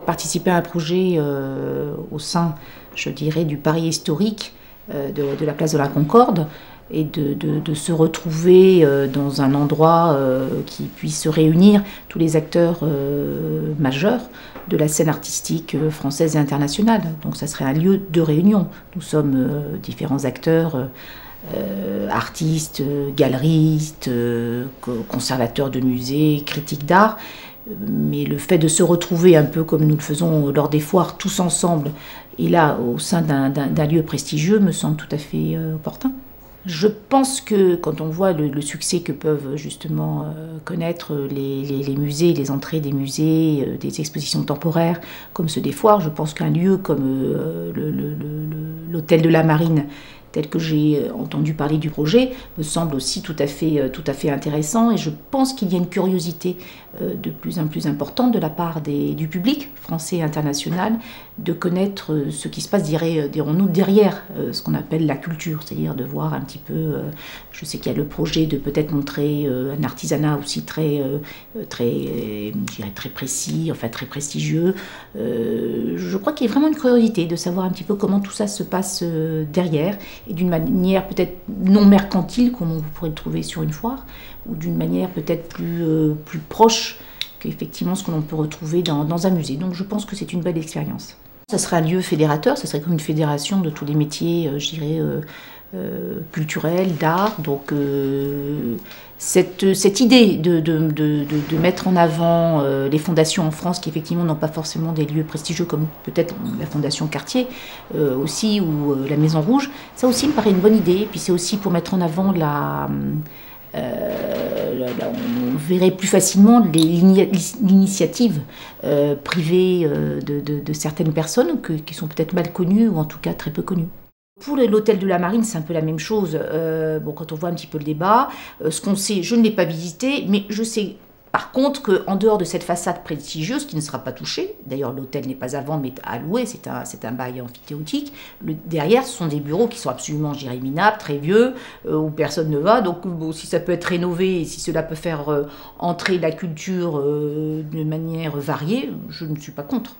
participer à un projet au sein, je dirais, du Paris historique de la place de la Concorde, et de se retrouver dans un endroit qui puisse réunir tous les acteurs majeurs de la scène artistique française et internationale. Donc ça serait un lieu de réunion. Nous sommes différents acteurs, artistes, galeristes, conservateurs de musées, critiques d'art. Mais le fait de se retrouver un peu comme nous le faisons lors des foires, tous ensemble, et là, au sein d'un lieu prestigieux, me semble tout à fait opportun. Je pense que quand on voit le succès que peuvent justement connaître les musées, les entrées des musées, des expositions temporaires, comme ceux des foires, je pense qu'un lieu comme l'hôtel de la Marine, tel que j'ai entendu parler du projet, me semble aussi tout à fait intéressant, et je pense qu'il y a une curiosité de plus en plus importante de la part du public français et international de connaître ce qui se passe, dirons-nous, derrière ce qu'on appelle la culture, c'est-à-dire de voir un petit peu, je sais qu'il y a le projet de peut-être montrer un artisanat aussi très précis, enfin très prestigieux. Je crois qu'il y a vraiment une curiosité de savoir un petit peu comment tout ça se passe derrière, et d'une manière peut-être non mercantile, comme vous pourrez le trouver sur une foire, ou d'une manière peut-être plus proche qu'effectivement ce que l'on peut retrouver dans un musée. Donc je pense que c'est une belle expérience. Ça serait un lieu fédérateur, ça serait comme une fédération de tous les métiers, je dirais, culturels, d'art. Donc cette idée de mettre en avant les fondations en France qui effectivement n'ont pas forcément des lieux prestigieux comme peut-être la Fondation Cartier aussi, ou la Maison Rouge, ça aussi me paraît une bonne idée. Puis c'est aussi pour mettre en avant on verrait plus facilement l'initiative privée de certaines personnes qui sont peut-être mal connues, ou en tout cas très peu connues. Pour l'hôtel de la Marine, c'est un peu la même chose. Quand on voit un petit peu le débat, ce qu'on sait, je ne l'ai pas visité, mais je sais par contre qu'en dehors de cette façade prestigieuse qui ne sera pas touchée, d'ailleurs l'hôtel n'est pas à vendre mais à louer, c'est un bail amphithéotique, derrière ce sont des bureaux qui sont absolument, je dirais, minables, très vieux, où personne ne va. Donc si ça peut être rénové, et si cela peut faire entrer la culture de manière variée, je ne suis pas contre.